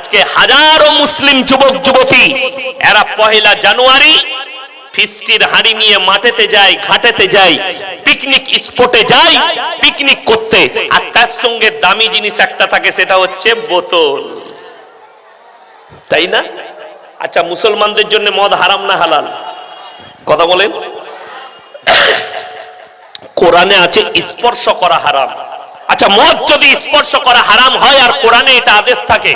আজকে হাজারো মুসলিম যুবক যুবতী এরা পহেলা জানুয়ারি ফিস্টির হাঁড়ি নিয়ে মাঠেতে যায়, ঘাটেতে যায়, পিকনিক স্পটে যায় পিকনিক করতে, আর তার সঙ্গে দামি জিনিস একটা থাকে, সেটা হচ্ছে বোতল, তাই না? আচ্ছা, মুসলমানদের জন্য মদ হারাম না হালাল? কথা বলেন। কোরআনে আছে স্পর্শ করা হারাম। আচ্ছা, মদ যদি স্পর্শ করা হারাম হয় আর কোরআনে এটা আদেশ থাকে,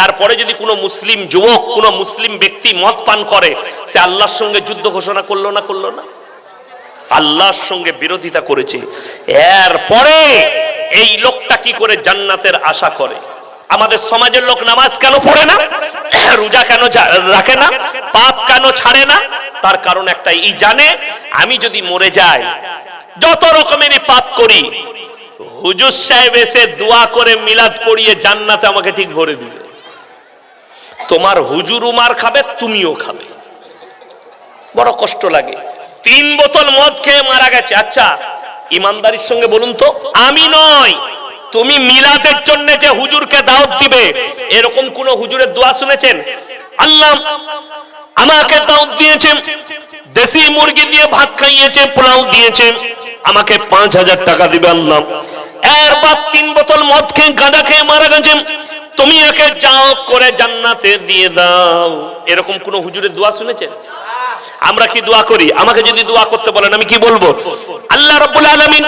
তারপরে যদি কোনো মুসলিম যুবক, কোনো মুসলিম ব্যক্তি মদ পান করে, সে আল্লাহর সঙ্গে যুদ্ধ ঘোষণা করলো না? করলো না? আল্লাহর সঙ্গে বিরোধিতা করেছে। এরপরে এই লোকটা কি করে জান্নাতের আশা করে? আমাদের সমাজের লোক নামাজ কেন পড়ে না, রোজা কেন রাখে না, পাপ কেন ছাড়ে না? তার কারণ একটাই, এই জানে আমি যদি মরে যাই, যত রকমেরই পাপ করি, হুজুর সাহেব এসে দোয়া করে মিলাদ পড়িয়ে জান্নাতে আমাকে ঠিক ভরে দিবে। তোমার হুজুরও মার খাবে, তুমিও খাবে। বড় কষ্ট লাগে। 3 বোতল মদ খেয়ে মারা গেছে। আচ্ছা, ইমানদারির সঙ্গে বলুন তো, আমি নয়, তুমি মিলাদের জন্য যে হুজুরকে দাওয়াত দিবে, এরকম কোন হুজুরের দোয়া শুনেছেন? আল্লাহ আমাকে দাওয়াত দিয়েছে, দেশি মুরগি দিয়ে ভাত খাইয়েছে, পোলাও দিয়েছে, আমাকে 5000 টাকা দিবে আল্লাহ। এরপর 3 বোতল মদ খেয়ে গাঁজা খেয়ে মারা গেছে, তুমি একে যাও করে জান্নাতে দিয়ে দাও। এরকম কোন হুজুরের দোয়া শুনেছেন? আমরা কি দোয়া করি? আমাকে যদি দোয়া করতে বলেন আমি কি বলবো? আল্লাহ রাব্বুল আলামিন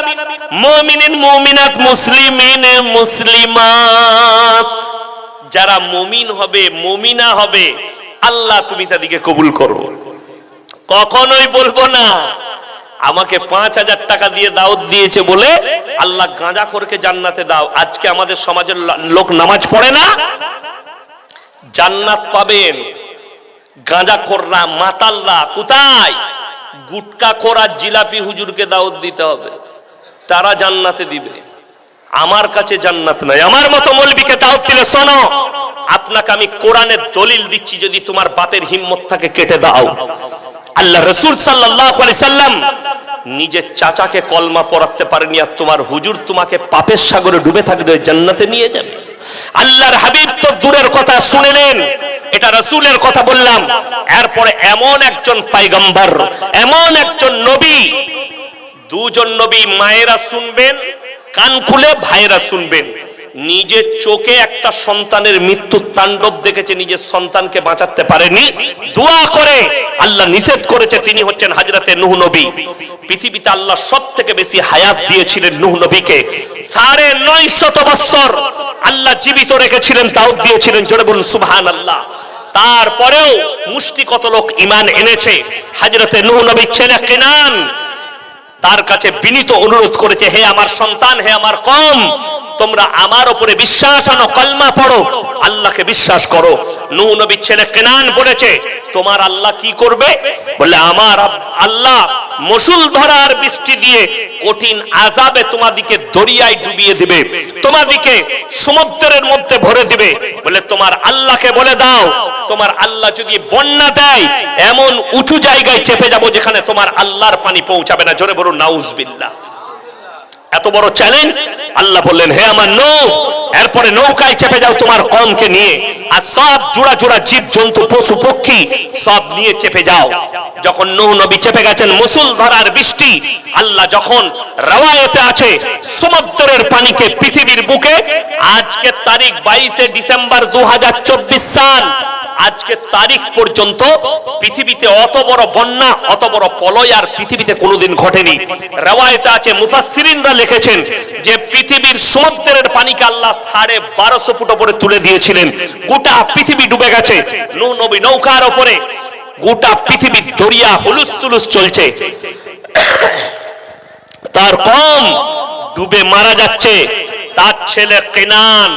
মুমিনিন মুমিনাত মুসলিমিন মুসলিমাত, যারা মুমিন হবে মুমিনা হবে, আল্লাহ তুমি তাদেরকে কবুল করো। কখনোই বলবো না আমাকে 5000 টাকা দিয়ে দাওয়াত দিয়েছে বলে আল্লাহ গাঁজাখোরকে জান্নাতে দাও। আজকে আমাদের সমাজের লোক নামাজ পড়ে না, জান্নাত পাবেন। গাঁজাখোররা, মাতাল্লা কোথায়? গুটকাখোর আর জিলাপি হুজুরকে দাওয়াত দিতে হবে, তারা জান্নাতে দিবে। আমার কাছে জান্নাত নাই। আমার মতো মৌলবীকে দাওয়াত দিলে, শোনো, আপনাকে আমি কোরআনের দলিল দিচ্ছি, যদি তোমার বাপের হিম্মত থাকে কেটে দাও। আল্লাহ রাসূল সাল্লাল্লাহু আলাইহি সাল্লাম নিজের চাচাকে কলমা পড়াতে পারেনি, আর তোমার হুজুর তোমাকে পাপের সাগরে ডুবে থাকবে জান্নাতে নিয়ে যাবে। আল্লাহর হাবিব তো দূরের কথা শুনলেন, এটা রাসূলের কথা বললাম। এরপরে এমন একজন পয়গম্বর, এমন একজন নবী, দুজন নবী, মায়েরা শুনবেন কান খুলে, ভাইয়েরা শুনবেন। নিজের চোখে একটা সন্তানের মৃত্যুর তাণ্ডব দেখেছে, নিজের সন্তানকে বাঁচাতে পারেনি, দোয়া করে আল্লাহ নিষেধ করেছে। তিনি হচ্ছেন হযরতে নূহ নবী। পৃথিবীতে আল্লাহ সবথেকে বেশি হায়াত দিয়েছিলেন নূহ নবীকে। 950 বছর আল্লাহ জীবিত রেখেছিলেন, দাওয়াত দিয়েছিলেন। জোরে বলুন সুবহানাল্লাহ। তারপরেও মুষ্টি কত লোক ঈমান এনেছে। হযরতে নূহ নবীর ছেলে কেনান তার কাছে বিনীত অনুরোধ করেছে, হে আমার সন্তান, হে আমার কওম, তোমরা আমার উপরে বিশ্বাস আনো, কলমা পড়ো, আল্লাহকে বিশ্বাস করো। নূহ নবীর ছেলে কেনান বলেছে, তোমার আল্লাহ কি করবে? বলে, আমার আল্লাহ মুষলধারার বৃষ্টি দিয়ে কঠিন আযাবে তোমাদিকে দরিয়ায় ডুবিয়ে দিবে, তোমাদিকে সমুদ্রের মধ্যে ভরে দিবে। বলে, তোমার আল্লাহকে বলে দাও, তোমার আল্লাহ যদি বন্যা দেয়, এমন উঁচু জায়গায় চেপে যাব যেখানে তোমার আল্লাহর পানি পৌঁছাবে না। জোরে বলুন নাউজুবিল্লাহ। এত বড় চ্যালেঞ্জ। আল্লাহ বললেন, হে আমার নূহ, এরপরে নৌকায় চেপে যাও তোমার কওমকে নিয়ে, আর সব জোড়া জোড়া জীব জন্তু পশু পক্ষী সব নিয়ে চেপে যাও। যখন নূহ নবী চেপে গেছেন, মুষলধারার বৃষ্টি, আল্লাহ যখন রওয়ায়াতে আছে সমুদ্রের পানিকে পৃথিবীর বুকে, আজকে তারিখ 22 ডিসেম্বর 2024 সাল, আজকে তারিখ পর্যন্ত পৃথিবীতে অত বড় বন্যা, অত বড় প্রলয় আর পৃথিবীতে কোনোদিন ঘটেনি। রওয়ায়াতে আছে, মুফাসসিরিনরা লিখেছেন যে পৃথিবীর সমুদ্রের পানিকে আল্লাহ 1250 ফুট উপরে তুলে দিয়েছিলেন। গোটা পৃথিবী ডুবে গেছে। নূহ নবী নৌকার উপরে, গোটা পৃথিবীর দরিয়া হুলুস তুলুস চলছে। তার কওম ডুবে মারা যাচ্ছে, তার ছেলে কেনান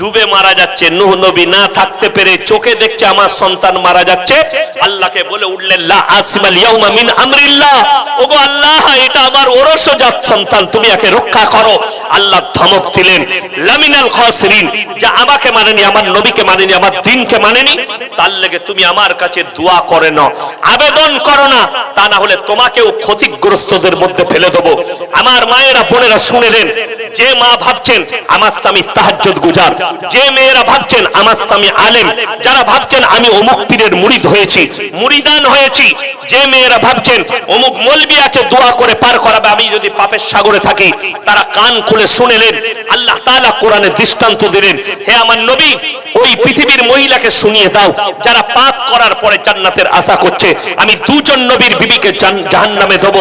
ডুবে মারা যাচ্ছে। নূহ নবী না থাকতে পেরে চোখে দেখছে আমার সন্তান মারা যাচ্ছে, আল্লাহকে বলে উঠলেন, লা আসমাল ইয়াউমা মিন আমরিল্লাহ, ওগো আল্লাহ, এটা আমার ওরসজাত সন্তান, তুমি একে রক্ষা করো। আল্লাহ ধমক দিলেন, লামিনাল খাসিরিন, যা আমাকে মানেনি, আমার নবীকে মানেনি, আমার দ্বীনকে মানেনি, তার লেগে তুমি আমার কাছে দোয়া করে নাও, আবেদন করো না, তা না হলে তোমাকেও ক্ষতিগ্রস্তদের মধ্যে ফেলে দেবো। আমার মায়েরা বোনেরা শুনেলেন, যে মা ভাবছেন আমার স্বামী তাহাজ্জুদ গুজার, যে মেয়েরা ভাবছেন আমার স্বামী আলেম, যারা ভাবছেন আমি অমুক পীরের মুরিদ হয়েছি, মুরিদান হয়েছি, যে মেয়েরা ভাবছেন অমুক মলবি আছে দোয়া করে পার করাবে, আমি যদি পাপের সাগরে থাকি, তারা কান খুলে শুনেলেন। আল্লাহ তাআলা কোরআনে দৃষ্টান্ত দিলেন, হে আমার নবী, ওই পৃথিবীর মহিলাকে শুনিয়ে দাও যারা পাপ করার পরে জান্নাতের আশা করছে, আমি দুজন নবীর বিবিকে জাহান্নামে দেব।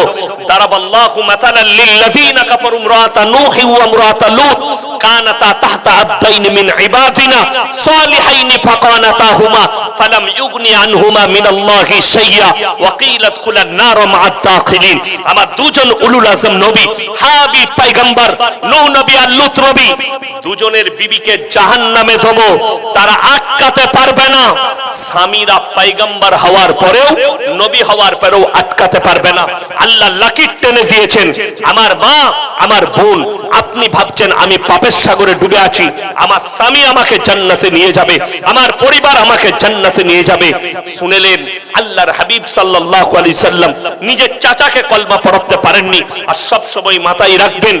দারাবাল্লাহু মাসালাল লিল্লাযিনা কাফারু ইমরাআতা নূহি ওয়া ইমরাআতা লূত কানাতা তাহতা আবদাইন মিন ইবাদিনা সালিহাইন ফাকানাতাহুমা ফালাম ইউগনি আনহুমা মিনাল্লাহি শাইয়্যা ওয়া কিলা ইদখুলান নার মা'আদ দাখিলিন। আমার দুজন উলুল আযম নবী, হাবিব পয়গম্বর নূহ নবী আর লূত নবী, দুজনের বিবিকে জাহান্নামে দেব, তারা আটকাতে পারবে না। স্বামীরা পয়গম্বর হওয়ার পরেও, নবী হওয়ার পরেও আটকাতে পারবে না। আল্লাহ লাকির টেনে দিয়েছেন। আমার মা, আমার বোন, আপনি ভাবছেন আমি পাপের সাগরে ডুবে আছি, আমার স্বামী আমাকে জান্নাতে নিয়ে যাবে, আমার পরিবার আমাকে জান্নাতে নিয়ে যাবে। শুনেলেন আল্লাহর হাবিব সাল্লাল্লাহু আলাইহি সাল্লাম নিজের চাচাকে কলমা পড়াতে পারেননি। আর সব সময় মাথায় রাখবেন,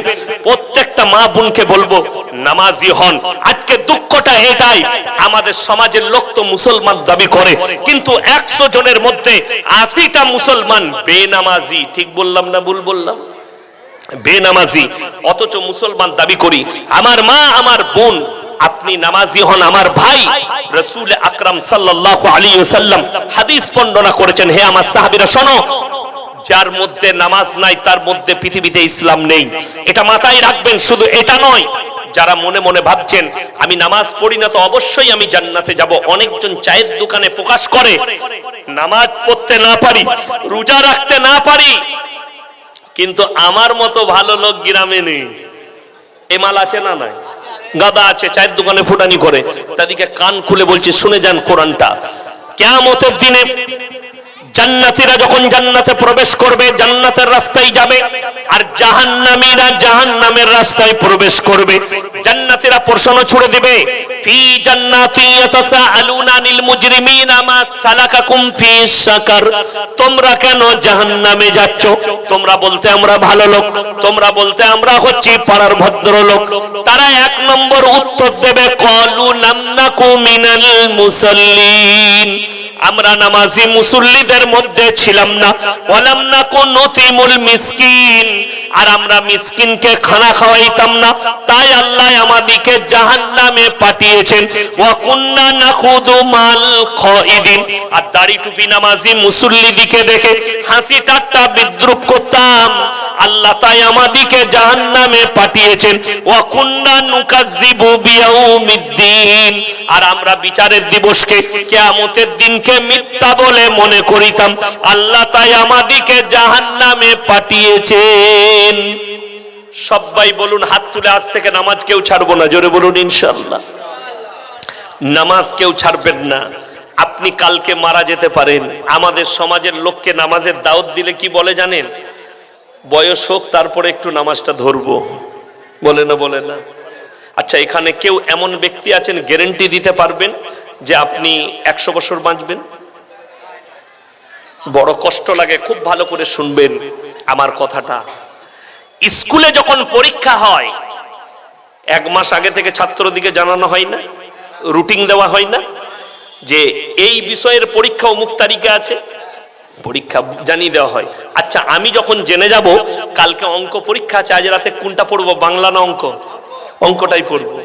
প্রত্যেকটা মা বোনকে বলবো নামাজি হন। আজকে দুঃখটা এটাই, আমাদের সমাজের লোক তো মুসলমান দাবি করে, কিন্তু 100 জনের মধ্যে 80টা মুসলমান বেনামাজি। ঠিক বললাম না ভুল বললাম? বেনামাজি, অথচ মুসলমান দাবি করি। আমার মা, আমার বোন, আপনি নামাজি হন। আমার ভাই, রাসূল আকরাম সাল্লাল্লাহু আলাইহি ওয়াসাল্লাম হাদিস বর্ণনা করেছেন, হে আমার সাহাবীরা শোনো, যার মধ্যে নামাজ নাই তার মধ্যে পৃথিবীতে ইসলাম নেই। এটা মাথায় রাখবেন। শুধু এটা নয়, যারা মনে মনে ভাবছেন আমি নামাজ পড়ি না তো অবশ্যই আমি জান্নাতে যাব, অনেকজন চায়ের দোকানে প্রকাশ করে নামাজ পড়তে না পারি, রোজা রাখতে না পারি, কিন্তু আমার মতো ভালো লোক গ্রামে নেই। এমাল আছে না নাই? গাদা আছে, চায়ের দোকানে ফুটানি করে। তাদেরকে কান খুলে বলছি, শুনে যান কোরআনটা। কিয়ামতের দিনে জান্নাতীরা যখন জান্নাতে প্রবেশ করবে, জান্নাতের রাস্তায় যাবে, আর জাহান্নামীরা জাহান্নামের রাস্তায় প্রবেশ করবে। জান্নাতীরা প্রশ্ন ছুড়ে দিবে, ফি জান্নাতি ইয়াতাসাআলুনা আনিল মুজরিমিনা মা সালাকাকুম ফি সাকার, তোমরা কেন জাহান্নামে যাচ্ছ? তোমরা বলতে আমরা ভালো লোক, তোমরা বলতে আমরা হচ্ছি পাড়ার ভদ্রলোক। তারা 1 নম্বর উত্তর দেবে, ক্বালু লাম নাকু মিনাল মুসাল্লিন, আমরা নামাজি মুসল্লিদের মধ্যে ছিলাম না। ওয়ালাম নাকু নুতিমুল মিসকিন, আর আমরা মিসকিনকে খানা খাওয়াইতাম না, তাই আল্লাহ আমাদেরকে জাহান্নামে পাঠিয়েছেন। ওয়া কুন্না নাখুদু মাল খাইদিন, আর দাড়ি টুপি নামাজি মুসল্লিদিকে দেখে হাসি ঠাট্টা বিদ্রুপ করতাম, আল্লাহ তাই আমাদেরকে জাহান্নামে পাঠিয়েছেন। ওয়া কুন্না নুকাজ্জিবু বিয়াউমিদ্দিন, আর আমরা বিচারের দিবসকে, কিয়ামতের দিনকে মিথ্যা বলে মনে করিতাম, আল্লাহ তাই আমাদেরকে জাহান্নামে পাঠিয়েছেন। সবাই বলুন হাত তুলে, আজ থেকে নামাজ কেউ ছাড়বো না। জোরে বলুন ইনশাআল্লাহ। নামাজ কেউ ছাড়বেন না। আপনি কালকে মারা যেতে পারেন। আমাদের সমাজের লোককে নামাজের দাওয়াত দিলে কি বলে জানেন? বয়স হোক তারপরে একটু নামাজটা ধরবো, বলে না? বলে না? আচ্ছা, এখানে কেউ এমন ব্যক্তি আছেন গ্যারান্টি দিতে পারবেন যে আপনি 100 বছর বাঁচবেন? বড় কষ্ট লাগে, খুব ভালো করে শুনবেন আমার কথাটা। স্কুলে যখন পরীক্ষা হয়, 1 মাস আগে থেকে ছাত্রদিকে জানানো হয় না, রুটিন দেওয়া হয় না যে এই বিষয়ের পরীক্ষা অমুক তারিখে আছে, পরীক্ষা জানিয়ে দেওয়া হয়। আচ্ছা, আমি যখন জেনে যাব কালকে অঙ্ক পরীক্ষা আছে, আজ রাতে কোনটা পড়বো, বাংলা না অঙ্ক? অঙ্কটাই পড়বো।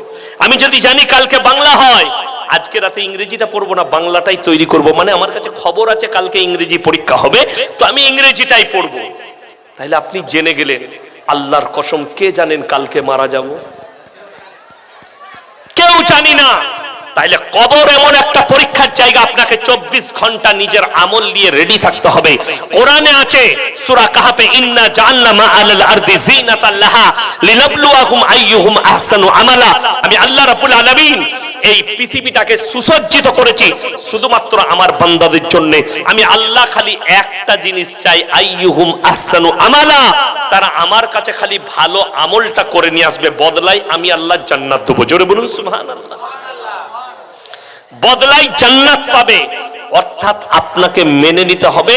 আমি যদি জানি কালকে বাংলা হয়, আজকে রাতে ইংরেজিটা পড়বো না, বাংলাটাই তৈরি করব। মানে আমার কাছে খবর আছে কালকে ইংরেজি পরীক্ষা হবে, তো আমি ইংরেজিটাই পড়বো। তাহলে আপনি জেনে গেলেন, আল্লাহর কসম কে জানেন কালকে মারা যাব? কেউ জানি না। তাইলে কবর এমন একটা পরীক্ষার জায়গা, আপনাকে 24 ঘন্টা নিজের আমল নিয়ে রেডি থাকতে হবে। কোরআনে আছে সূরা কাহফে, ইন্না জাআলনা মা আলাল আরদি জিনাতাল লাহা লিনাবলুয়াহুম আইয়ুহুম আহসানু আমালা। আমি আল্লাহ রাব্বুল আলামিন এই পৃথিবীটাকে সুসজ্জিত করেছি শুধুমাত্র আমার বান্দাদের জন্য। আমি আল্লাহ খালি একটা জিনিস চাই, আইয়ুহুম আহসানু আমালা, তারা আমার কাছে খালি ভালো আমলটা করে নিয়ে আসবে, বদলাই আমি আল্লাহ জান্নাত দেব। জোরে বলুন সুবহানাল্লাহ। বদলাই জান্নাত পাবে। অর্থাৎ আপনাকে মেনে নিতে হবে,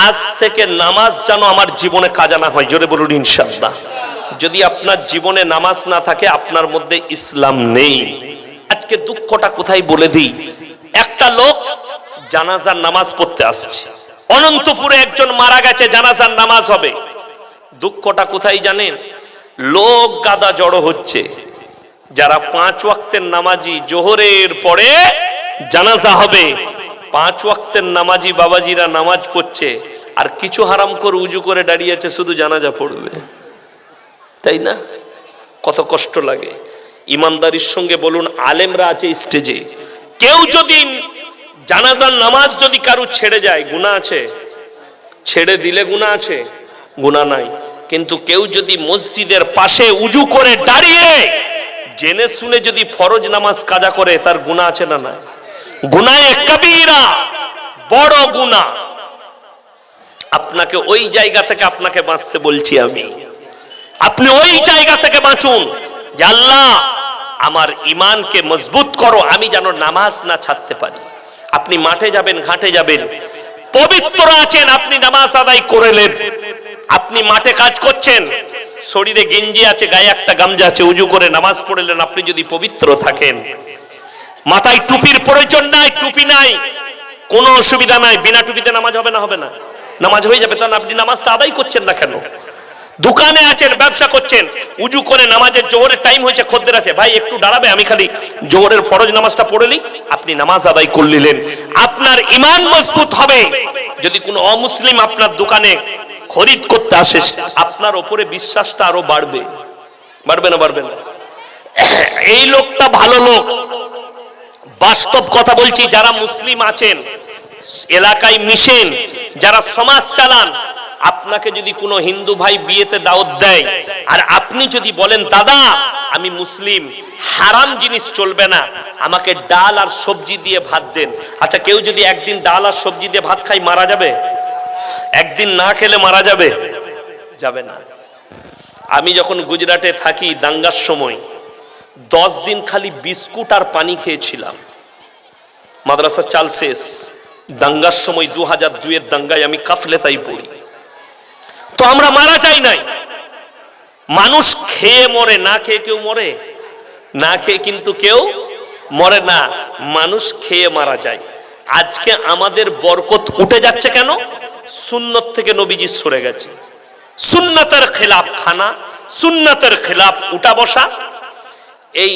আজ থেকে নামাজ যেন আমার জীবনে কাজা না হয়। জোরে বলুন ইনশাআল্লাহ। যদি আপনার জীবনে নামাজ না থাকে, আপনার মধ্যে ইসলাম নেই। আপনাদেরকে দুঃখটা কোথায় বলে দিই। একটা লোক জানাজার নামাজ পড়তে আসছে, অনন্তপুরে একজন মারা গেছে, জানাজার নামাজ হবে। দুঃখটা কোথায় জানেন? লোক গাদা জড়ো হচ্ছে, যারা 5 ওয়াক্তের নামাজি, জোহরের পরে জানাজা হবে, 5 ওয়াক্তের নামাজি বাবাজিরা নামাজ পড়ছে, আর কিছু হারাম করে উজু করে দাঁড়িয়েছে শুধু জানাজা পড়বে, তাই না? কত কষ্ট লাগে। ইমানদারির সঙ্গে বলুন, আলেমরা আছে স্টেজে, কেউ যদি জানাজার নামাজ যদি কারু ছেড়ে যায়, গুনাহ আছে? ছেড়ে দিলে গুনাহ আছে? গুনাহ নাই। কিন্তু কেউ যদি মসজিদের পাশে উজু করে দাঁড়িয়ে জেনে শুনে যদি ফরজ নামাজ কাজা করে, তার গুনাহ আছে না? না, গুনাহে কবিরা, বড় গুনাহ। আপনাকে ওই জায়গা থেকে আপনাকে বাঁচতে বলছি আমি। আপনি ওই জায়গা থেকে বাঁচুন যে আল্লাহ আমার ঈমানকে মজবুত করো, আমি যেন নামাজ না ছাড়তে পারি। আপনি মাঠে যাবেন, ঘাটে যাবেন, পবিত্র আছেন, আপনি নামাজ আদায় করলেন। আপনি মাঠে কাজ করছেন, শরীরে গেঞ্জি আছে, গায়ে একটা গামছা আছে, উজু করে নামাজ পড়লেন, আপনি যদি পবিত্র থাকেন। মাথায় টুপির প্রয়োজন নাই, টুপি নাই, কোনো অসুবিধা নাই, বিনা টুপিতে নামাজ হবে না? হবে না, নামাজ হয়ে যাবে। তখন আপনি নামাজটা আদায় করছেন না কেন? দোকানে আছেন, ব্যবসা করছেন, উজু করে নামাজের জোহরের টাইম হয়েছে, খদ্দের আছে, ভাই একটু দাঁড়াবে, আমি খালি জোহরের ফরজ নামাজটা পড়েলি, আপনি নামাজ আদায় করলেন। আপনার ঈমান মজবুত হবে। যদি কোনো অমুসলিম আপনার দোকানে খরিদ করতে আসে, আপনার উপরে বিশ্বাসটা আরো বাড়বে। বাড়বে না? বাড়বে না? এই লোকটা ভালো লোক, বাস্তব কথা বলছি। যারা মুসলিম আছেন, এলাকায় মিশেন, যারা সমাজ চালান, আপনাকে যদি কোনো হিন্দু ভাই বিয়েতে দাওয়াত দেয়, আর আপনি যদি বলেন দাদা আমি মুসলিম, হারাম জিনিস চলবে না, আমাকে ডাল আর সবজি দিয়ে ভাত দেন। আচ্ছা, কেউ যদি একদিন ডাল আর সবজি দিয়ে ভাত খায়, মারা যাবে? একদিন না খেলে মারা যাবে? যাবে না। আমি যখন গুজরাটে থাকি, দাঙ্গার সময় 10 দিন খালি বিস্কুট আর পানি খেয়েছিলাম। মাদ্রাসার চাল শেষ, দাঙ্গার সময় 2002-এর দাঙ্গায় আমি কাফলেতাই পড়ি। তো আমরা মারা যাই নাই। মানুষ খেয়ে মরে, না খেয়ে কেউ মরে? না খেয়ে কিন্তু কেউ মরে না, মানুষ খেয়ে মারা যায়। আজকে আমাদের বরকত উঠে যাচ্ছে কেন? সুন্নত থেকে নবীজি সরে গেছে। সুন্নতের খেলাফ খানা, সুন্নতের খেলাফ উঠা বসা। এই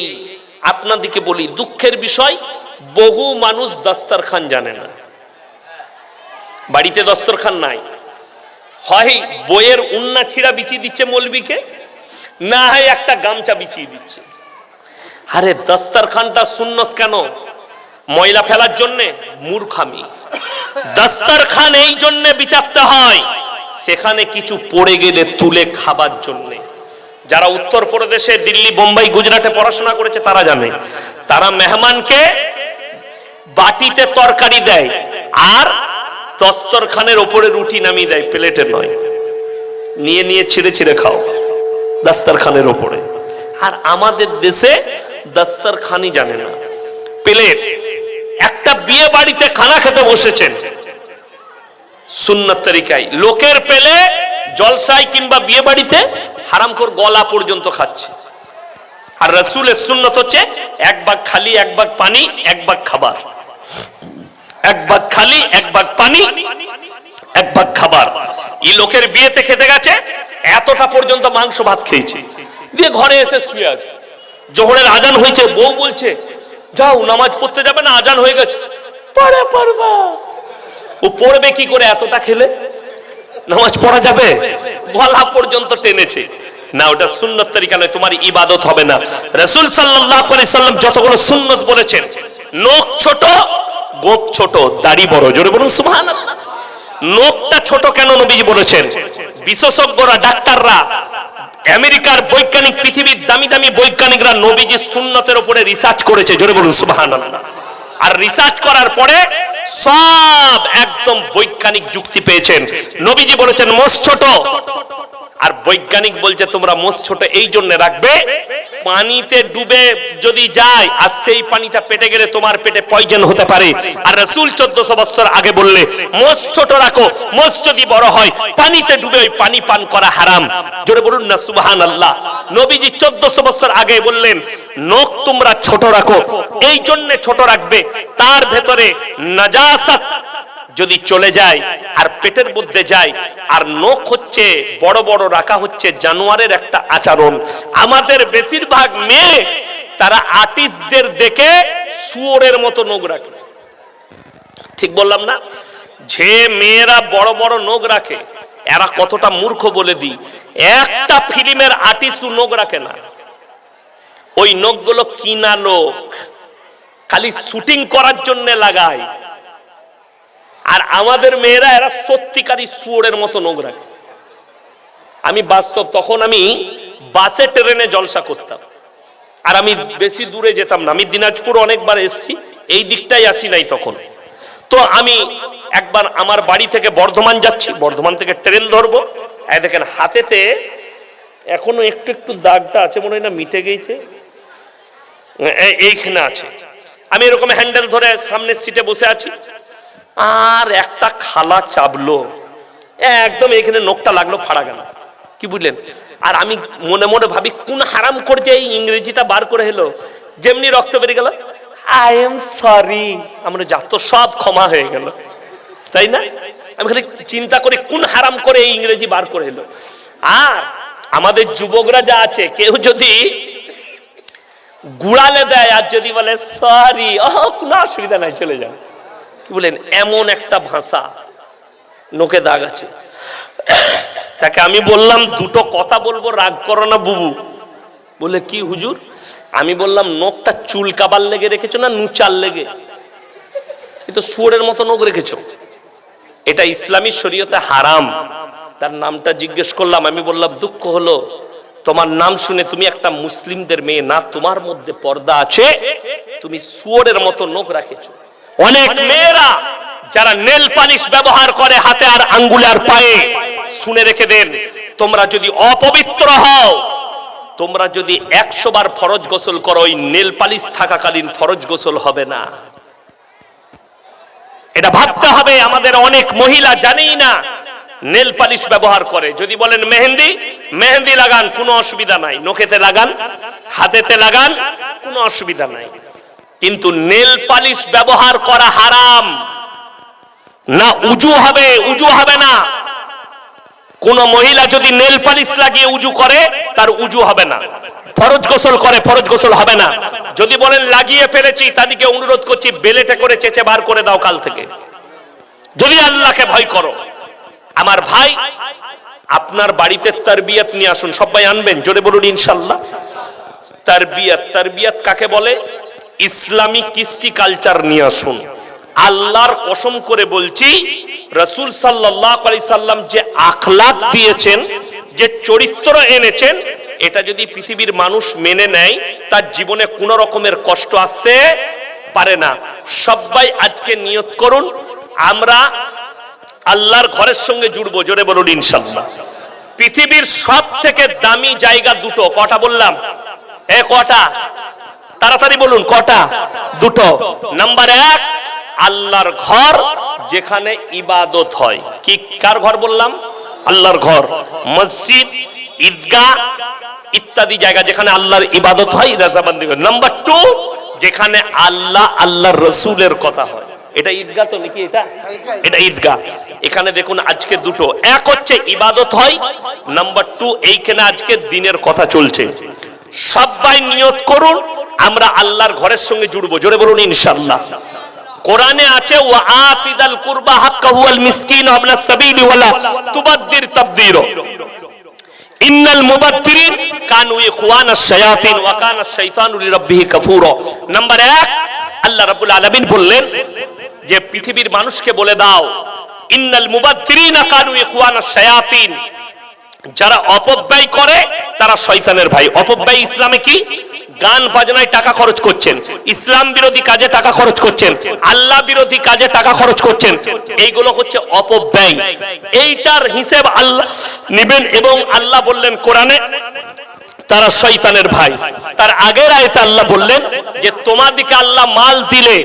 আপনাদেরকে বলি, দুঃখের বিষয়, বহু মানুষ দস্তরখান জানে না। বাড়িতে দস্তরখান নাই, হয় বইয়ের উন্না ছিঁড়া বিছিয়ে দিচ্ছে মৌলবীকে, না হয় একটা গামছা বিছিয়ে দিচ্ছে। আরে দস্তরখানটা সুন্নত কেন? ময়লা ফেলার জন্যে? মূর্খামি। দস্তরখান এই জন্য বিচারতে হয়, সেখানে কিছু পড়ে গেলে তুলে খাবার জন্য। যারা উত্তরপ্রদেশে, দিল্লি, বোম্বাই, গুজরাটে পড়াশোনা করেছে তারা জানে, তারা মেহমানকে বাটিতে তরকারি দেয়, আর দস্তরখানের ওপরে রুটি নামিয়ে দেয়, প্লেটে নয়। নিয়ে নিয়ে ছিঁড়ে ছিঁড়ে খাও দস্তরখানের ওপরে। আর আমাদের দেশে দস্তরখানই জানে না, প্লেট। একটা বিয়ে বাড়িতে খানা খেতে বসেছেন সুন্নত তরিকায়, লোকের পেলে জলসায় কিংবা বিয়ে বাড়িতে হারামখোর গলা পর্যন্ত খাচ্ছে। আর রাসূলের সুন্নত হচ্ছে এক ভাগ খালি, এক ভাগ পানি, এক ভাগ খাবার। এক ভাগ খালি, এক ভাগ পানি, এক ভাগ খাবার। এই লোকের বিয়েতে খেতে গেছে, এতটা পর্যন্ত মাংস ভাত খেয়েছে, দিয়ে ঘরে এসে শুয়ে আছে। জোহরের আজান হয়েছে, বউ বলছে যাও নামাজ পড়তে যাবে না, আজান হয়ে গেছে। পড়ে পড়বা। ও পড়বে কি করে? এতটা খেলে নামাজ পড়া যাবে? গলা পর্যন্ত টেনেছে। না, ওটা সুন্নত তরিকা নয়, তোমার ইবাদত হবে না। রাসূল সাল্লাল্লাহু আলাইহি সাল্লাম যতগুলো সুন্নত বলেছেন, নখ ছোট, গোপ ছোট, দাড়ি বড়। জোরে বলুন সুবহানাল্লাহ। নখটা ছোট কেন নবীজি বলেছেন? বিশেষজ্ঞরা, ডাক্তাররা, আমেরিকার বৈজ্ঞানিক, পৃথিবীর দামি দামি বৈজ্ঞানিকরা নবীজির সুন্নতের উপরে রিসার্চ করেছে। জোরে বলুন সুবহানাল্লাহ। আর রিসার্চ করার পরে সব একদম বৈজ্ঞানিক যুক্তি পেয়েছেন। নবীজি বলেছেন মোষ ছোট, আর বৈজ্ঞানিক বলছে তোমরা মোষ ছোট এই জন্য রাখবে, পানিতে ডুবে যদি যায় আর সেই পানিটা পেটে গেলে তোমার পেটে পয়জন হতে পারে। আর রাসূল 1400 বছর আগে বললে মোষ ছোট রাখো, মোষ যদি বড় হয় পানিতে ডুবে ওই পানি পান করা হারাম। জোরে বলুন না সুবহানাল্লাহ। নবীজি 1400 বছর আগে বললেন নখ তোমরা ছোট রাখো, এই জন্য ছোট রাখবে তার ভেতরে নাজাসাত যদি চলে যায় আর পেটের মধ্যে যায়। আর নখ হচ্ছে বড় বড় রাখা হচ্ছে জানোয়ারের একটা আচরণ। আমাদের বেশিরভাগ মেয়ে তারা আর্টিস্টদের দেখে শুয়োরের মতো নখ রাখে। ঠিক বললাম না? যে মেয়েরা বড় বড় নখ রাখে এরা কতটা মূর্খ বলে দিই। একটা ফিল্মের আর্টিস্ট নখ রাখে না, ওই নখগুলো কিনা লোক খালি শুটিং করার জন্য লাগায়। আর আমাদের মেয়েরা এরা সত্যিকারই শুয়োরের মতো নখ রাখে। আমি বাস্তব, তখন আমি বাসে ট্রেনে জলসা করতাম আর আমি বেশি দূরে যেতাম না। আমি দিনাজপুর অনেকবার এসেছি, এই দিকটাই আসি নাই তখন। তো আমি একবার আমার বাড়ি থেকে বর্ধমান যাচ্ছি, বর্ধমান থেকে ট্রেন ধরবো, দেখেন হাতেতে এখনো একটু একটু দাগটা আছে, মনে হয় না মিটে গেছে, এইখানে আছে। আমি এরকম হ্যান্ডেল ধরে সামনের সিটে বসে আছি, আর একটা খালা চাবলো, একদম এখানে নখটা লাগলো, ফাড়া গেল। কি বুঝলেন? আর আমি মনে মনে ভাবি কোন হারাম করছে এই ইংরেজিটা বার করে হলো, যেমনি রক্ত বেরিয়ে গেল, আই এম সরি, আমরা যা তো সব ক্ষমা হয়ে গেল, তাই না? আমি খালি চিন্তা করি কোন হারাম করে এই ইংরেজি বার করে এলো। আর আমাদের যুবকরা যা আছে, কেউ যদি গুড়ালে দেয় আর যদি বলে সরি, কোনো অসুবিধা নাই, চলে যাও। কি বলেন? এমন একটা ভাষা, নোকে দাগ আছে। তাকে আমি বললাম দুটো কথা বলবো, রাগ করো না বুবু। বলে কি হুজুর? আমি বললাম নখটা চুলকাবার লেগে রেখেছো না নুচার লেগে? এ তো শুয়োরের মতো নখ রেখেছো, এটা ইসলামী শরীয়তে হারাম। তার নামটা জিজ্ঞেস করলাম, আমি বললাম দুঃখ হলো তোমার নাম শুনে তুমি একটা মুসলিমদের মেয়ে না, তোমার মধ্যে পর্দা আছে, তুমি শুয়োরের মতো নখ রাখেছো। অনেক মেয়েরা যারা নেল পালিশ ব্যবহার করে হাতে আর আঙ্গুলে আর পায়ে, শুনে রেখে দেন, তোমরা যদি অপবিত্র হও, তোমরা যদি 100 বার ফরজ গোসল করো, ওই নেল পালিশ থাকাকালীন ফরজ গোসল হবে না। এটা ভাবতে হবে। আমাদের অনেক মহিলা জানেই না নেল পালিশ ব্যবহার করে। যদি বলেন মেহেন্দি, মেহেন্দি লাগান, কোনো অসুবিধা নাই, নখেতে লাগান, হাতেতে লাগান, কোনো অসুবিধা নাই। কিন্তু নেল পালিশ ব্যবহার করা হারাম না। উজু হবে, উজু হবে না। কোন মহিলা যদি নেল পালিশ লাগিয়ে উজু করে তার উজু হবে না। ফরজ গোসল করে, ফরজ গোসল হবে না। যদি বলেন লাগিয়ে ফেলেছি, তাদেরকে অনুরোধ করছি বেলেটে করে চেঁচে বার করে দাও কাল থেকে, যদি আল্লাহকে ভয় করো। আমার ভাই, আপনার বাড়িতে তারবিয়াত নিয়ে আসুন, সবাই আনবেন, জোরে বলুন ইনশাআল্লাহ। তারবিয়াত, তারবিয়াত কাকে বলে? ইসলামিক কৃষ্টি কালচার নিয়ে আসুন। আল্লাহর কসম করে বলছি, রাসূল সাল্লাল্লাহু আলাইহি সাল্লাম যে আখলাক দিয়েছেন, যে চরিত্র এনেছেন, এটা যদি পৃথিবীর মানুষ মেনে নেয়, তার জীবনে কোনো রকমের কষ্ট আসতে পারে না। সবাই আজকে নিয়ত করুন, আমরা আল্লাহর ঘরের সঙ্গে জুড়বো, জোরে বলুন ইনশাআল্লাহ। পৃথিবীর সব থেকে দামি জায়গা দুটো, কটা বললাম? কটা? তাড়াতাড়ি বলুন, কটা? দুটো। নাম্বার 1 আল্লাহর ঘর, যেখানে ইবাদত হয়। কি কার ঘর বললাম? আল্লাহর ঘর। মসজিদ, ঈদগাহ ইত্যাদি জায়গা যেখানে আল্লাহর ইবাদত হয়, রাজাবান্দি। নাম্বার 2 যেখানে আল্লাহ আল্লাহর রাসূলের কথা হয়। এটা ঈদগাহ তো নাকি? এটা ঈদগাহ। এখানে দেখুন আজকে দুটো, এক হচ্ছে ইবাদত হয়, নাম্বার 2 এইখানে আজকে দ্বীনের কথা চলছে। সবাই নিয়ত করুন, আমরা আল্লাহর ঘরের সঙ্গে জুড়বো, জোরে বলুন ইনশাআল্লাহ। কোরআনে আছে ওয়া আতিদাল কুরবা হাক্কাহু ওয়াল মিসকিন ওয়া ইবনাস সাবিলি ওয়ালা তুবাদদির তাবদীরা ইন্নাল মুবাদদিরিন কানু ইখওয়ানাশ শায়াতিন ওয়া কানাশ শাইতানু লিরাব্বিহি কাফুরা। নাম্বার 1 আল্লাহ রাব্বুল আলামিন বললেন যে পৃথিবীর মানুষকে বলে দাও, ইন্নাল মুবাদদিরিনা কানু ইখওয়ানাশ শায়াতিন, যারা অপব্যয় করে তারা শয়তানের ভাই। অপব্যয় ইসলামে কি? গান বাজনায় টাকা খরচ করছেন, ইসলাম বিরোধী কাজে টাকা খরচ করছেন, আল্লাহ বিরোধী কাজে টাকা খরচ করছেন, এইগুলো হচ্ছে অপব্যয়। এইটার হিসেব আল্লাহ নেবেন। এবং আল্লাহ বললেন কোরআনে তারা শয়তানের ভাই। তার আগের আয়াতে আল্লাহ বললেন যে তোমাদিকে আল্লাহ মাল দিলে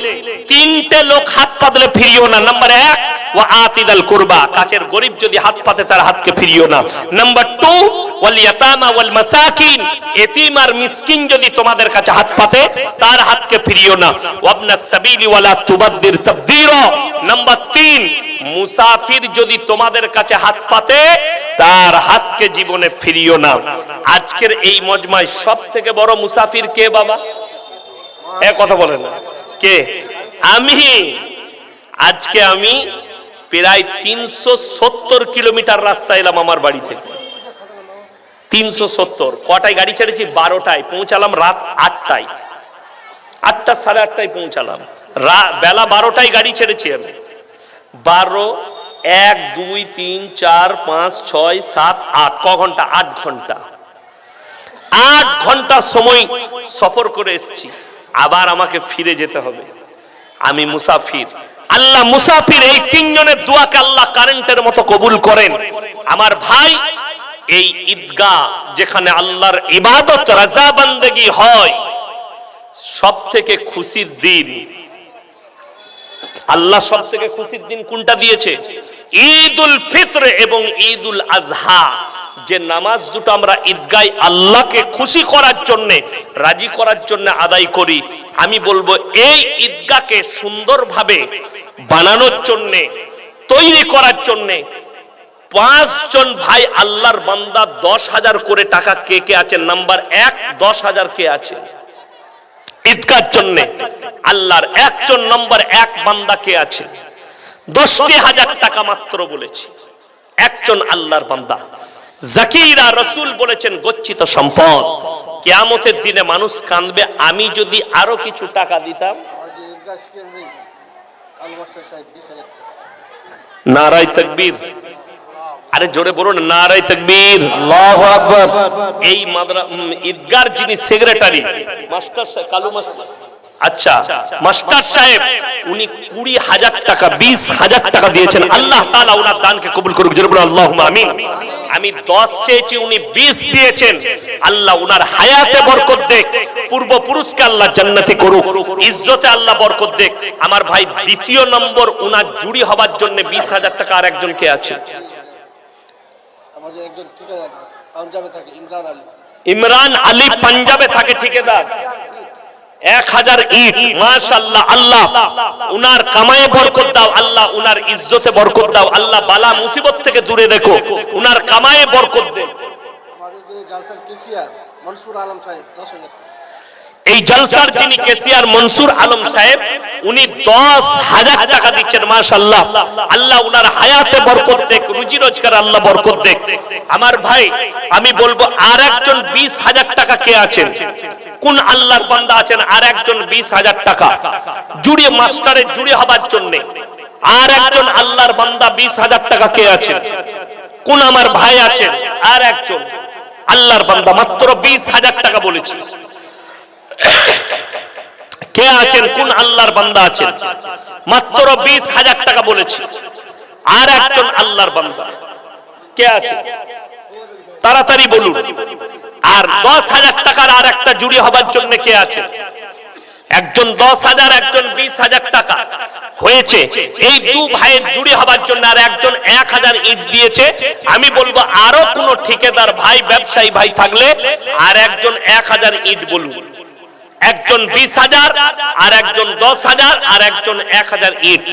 তিনটে লোক হাত পাতলে ফিরিও না। নাম্বার 1, ওয়া আতিদাল কুরবা, কাছের গরিব যদি হাত পাতে তার হাতকে ফিরিও না। নাম্বার 2, ওয়াল ইয়াতামা ওয়াল মাসাকিন, এতিম আর মিসকিন যদি তোমাদের কাছে হাত পাতে তার হাতকে ফিরিও না। ওয়াবনাস সাবিলি ওয়ালা তুবাদদির তাবদীরা। নাম্বার 3, মুসাফির যদি তোমাদের কাছে হাত পাতে তার হাতকে জীবনে ফিরিও না। আজকের এই মজমায় সব থেকে বড় মুসাফির কে বাবা? কথা বলেন না কে? আমি। আজকে আমি প্রায় 370 কিলোমিটার রাস্তা এলাম আমার বাড়ি থেকে। 370। কটায় গাড়ি ছেড়েছি? 12টায়। পৌঁছালাম রাত 8টায়। 8টা, 8:30টায় পৌঁছালাম। বেলা 12টায় গাড়ি ছেড়েছি আমি। 12, 1, 2, 3, 4, 5, 6, 7, 8 ক ঘন্টা? 8 ঘন্টা। 8 ঘন্টা সময় সফর করে এসেছি, আবার আমাকে ফিরে যেতে হবে। আমি মুসাফির। আল্লাহ মুসাফির এই তিনজনের দোয়াকে আল্লাহ কারেন্টের মতো কবুল করেন। আমার ভাই, এই ঈদগাহ যেখানে আল্লাহর ইবাদত রাজা বান্দেগি হয়, সব থেকে খুশির দিন আল্লাহ সব থেকে খুশির দিন কোনটা দিয়েছে? ঈদুল ফিতর এবং ঈদুল আজহা। যে নামাজ দুটো আমরা ঈদগায় আল্লাহকে খুশি করার জন্য, রাজি করার জন্য আদায় করি, আমি বলবো এই ঈদগাহকে সুন্দরভাবে বানানোর জন্য, তৈরি করার জন্য 5 জন ভাই আল্লাহর বান্দা 10,000 করে টাকা কে কে আছেন? নাম্বার 1, 10,000 কে আছে ঈদগাহর জন্য? আল্লাহর একজন নম্বর 1 বান্দা কে আছে? 10,000 টাকা মাত্র বলেছি। একজন আল্লাহর বান্দা। জাকিরা রাসূল বলেছেন গচ্ছিত সম্পদ। কিয়ামতের দিনে মানুষ কাঁদবে, আমি যদি আরো কিছু টাকা দিতাম। নারায়ে তাকবীর। আরে জোরে বলুন নারায়ে তাকবীর। আল্লাহু আকবার। এই ঈদগাহর যিনি সেক্রেটারি, মাস্টার সাহেব, কালু মাস্টার, আচ্ছা মাস্টার সাহেব, উনি 20,000 টাকা, 20,000 টাকা দিয়েছেন। আল্লাহ তাআলা ওনার দানকে কবুল করুক। জোরে বলুন আল্লাহুম্মা আমিন। আমি 10 চেয়েছি, উনি 20 দিয়েছেন। আল্লাহ উনার হায়াতে বরকত দেখ, পূর্বপুরুষকে আল্লাহ জান্নাতি করুক, ইজ্জতে আল্লাহ বরকত দেখ। আমার ভাই, দ্বিতীয় নম্বর উনার জুড়ি হবার জন্য 20,000 টাকা আর একজন কে আছে? আমাদের একজন ঠিকাদার পাঞ্জাবে থাকে, ইমরান আলী পাঞ্জাবে থাকে ঠিকাদার। 1000 ইট। মাশাআল্লাহ। আল্লাহ উনার কামায়ে বরকত দাও, আল্লাহ উনার ইজ্জতে বরকত দাও, আল্লাহ বালা মুসিবত থেকে দূরে রেখো, উনার কামায়ে বরকত দেন। আমাদের যে জালসার কেসিয়ার মনসুর আলম সাহেব 10,000। এই জলসার যিনি কেসিয়ার মনসুর আলম সাহেব, উনি 10,000 টাকা দিচ্ছেন। মাশাআল্লাহ। আল্লাহ উনার হায়াতে বরকত দেখ, রুজি রোজগার আল্লাহ বরকত দেখ। আমার ভাই, আমি বলবো আর একজন 20,000 টাকা কে আছেন? কোন আল্লাহর বান্দা আছেন আর একজন 20,000 টাকা জুড়ে, মাস্টারের জুড়ে হবার জন্য? আর একজন আল্লাহর বান্দা 20,000 টাকা কে আছেন? কোন আমার ভাই আছেন? আর একজন আল্লাহর বান্দা, মাত্র 20,000 টাকা বলেছি। কে আছেন? কোন আল্লাহর বান্দা আছেন? মাত্র 20,000 টাকা বলেছি। আর একজন আল্লাহর বান্দা কে আছে? তাড়াতাড়ি বলুন। আর 10,000 টাকার আর একটা জুড়ি হবার জন্য কে আছে? একজন 10,000, একজন 20,000 টাকা হয়েছে। এই দু ভাইয়ের জুড়ি হবার জন্য আর একজন 1,000 ইট দিয়েছে। আমি বলবো আরো কোন ঠিকাদার ভাই, ব্যবসায়ী ভাই থাকলে আর একজন 1,000 ইট বলুন। একজন 20,000, আর একজন 10,000, আর একজন 1,000 ইট।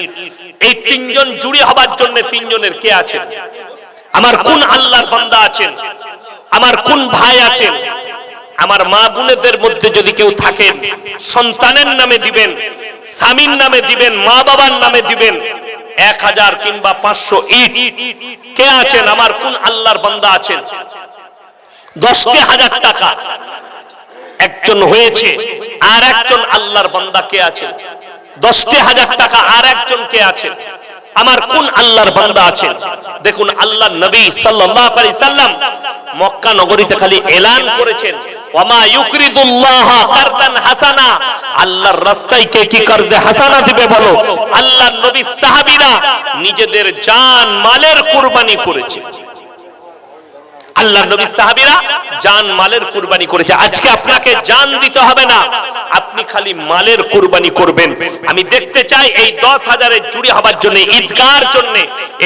এই তিনজন জুড়ি হবার জন্য তিনজনের কে আছেন? আমার কোন আল্লাহর বান্দা আছেন? আমার কোন ভাই আছেন? আমার মা বোনেদের মধ্যে যদি কেউ থাকেন, সন্তানের নামে দিবেন, স্বামীর নামে দিবেন, মা বাবার নামে দিবেন। 1,000 কিংবা 500 ইট কে আছেন? আমার কোন আল্লাহর বান্দা আছেন? 10,000 টাকা একজন হয়েছে। আর একজন আল্লাহর বান্দা কে আছে? 10,000 টাকা আর একজন কে আছে? আমার কোন আল্লাহর বান্দা আছেন? দেখুন, আল্লাহর নবী সাল্লাল্লাহু আলাইহি সাল্লাম মক্কা নগরীতে খালি এলান করেছেন ওয়ামা ইউকরিদুল্লাহ কারদান হাসানা, আল্লাহর রাস্তায় কে কি করদে হাসানা দিবে বলো? আল্লাহর নবী সাহাবীরা নিজেদের জান মালের কুরবানি করেছে। আল্লাহর নবী সাহাবীরা জান মালের কুরবানি করেছে। আজকে আপনাকে জান দিতে হবে না, আপনি খালি মালের কুরবানি করবেন। আমি দেখতে চাই এই 10,000-এর জুড়ি হবার জন্য, ঈদগার জন্য,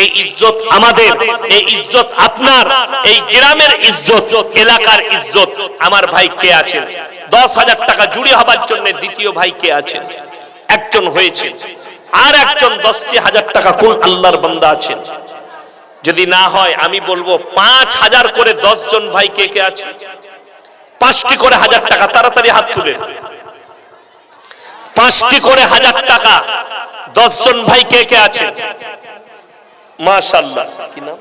এই ইজ্জত আমাদের, এই ইজ্জত আপনার, এই গ্রামের ইজ্জত, এলাকার ইজ্জত। আমার ভাই কে আছেন 10,000 টাকা জুড়ি হবার জন্য? দ্বিতীয় ভাই কে আছেন? একজন হয়েছে। আর একজন 10,000 টাকা কোন আল্লাহর বান্দা আছেন? যদি না হয় আমি বলবো 5,000 করে 10 জন ভাই কে কে আছে? 5টি করে 1000 টাকা, তাড়াতাড়ি হাত তুলে। 5টি করে 1000 টাকা 10 জন ভাই কে কে আছে? মাশাআল্লাহ। কি নাম?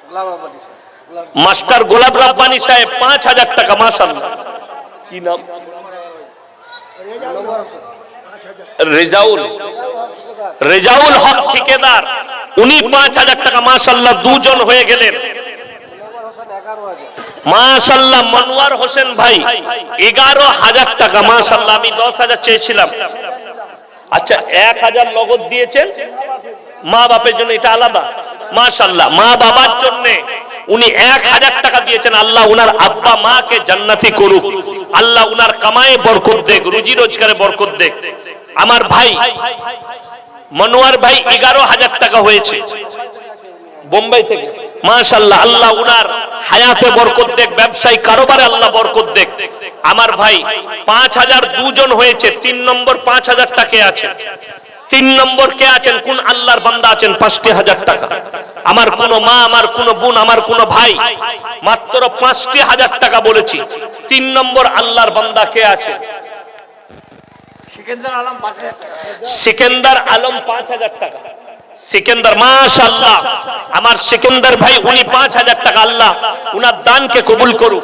গোলাম রব্বানী সাহেব। মাস্টার গোলাম রব্বানী সাহেব 5,000 টাকা। মাশাআল্লাহ। কি নাম? রেজাউল, রেজাউল হক ঠিকাদার, উনি 5,000 টাকা। মাশাআল্লাহ, দুজন হয়ে গেলেন। মাশাআল্লাহ। মনোয়ার হোসেন ভাই 11,000 টাকা। মাশাআল্লাহ। আমি 10,000 চেয়েছিলাম। আচ্ছা, 1,000 নগদ দিয়েছেন মা বাপের জন্য, এটা আলাদা। মাশাআল্লাহ, মা বাবার জন্য উনি 1,000 টাকা দিয়েছেন। আল্লাহ উনার আব্বা মাকে জান্নাতি করুক, আল্লাহ উনার কামায়ে বরকত দেখ, রুজি রোজগারে বরকত দেখ। আমার ভাই মনোয়ার ভাই 11,000 টাকা হয়েছে বোম্বাই থেকে। মাশাআল্লাহ, আল্লাহ উনার হায়াতে বরকত দেখ, ব্যবসায়ী কারোবারে আল্লাহ বরকত দেখ। আমার ভাই 5,000 দুজন হয়েছে। 3 নম্বর 5,000 টাকা আছে। 3 নম্বর কে আছেন? কোন আল্লাহর বান্দা আছেন? 5,000 টাকা। আমার কোন মা, আমার কোন বোন, আমার কোন ভাই, মাত্র 5,000 টাকা বলেছি। 3 নম্বর আল্লাহর বান্দা কে আছে? সিকেন্দার আলম 5,000 টাকা। সিকেন্দার, মাশাআল্লাহ, আমার সিকেন্দার ভাই, উনি 5,000 টাকা। আল্লাহ উনার দানকে কবুল করুক।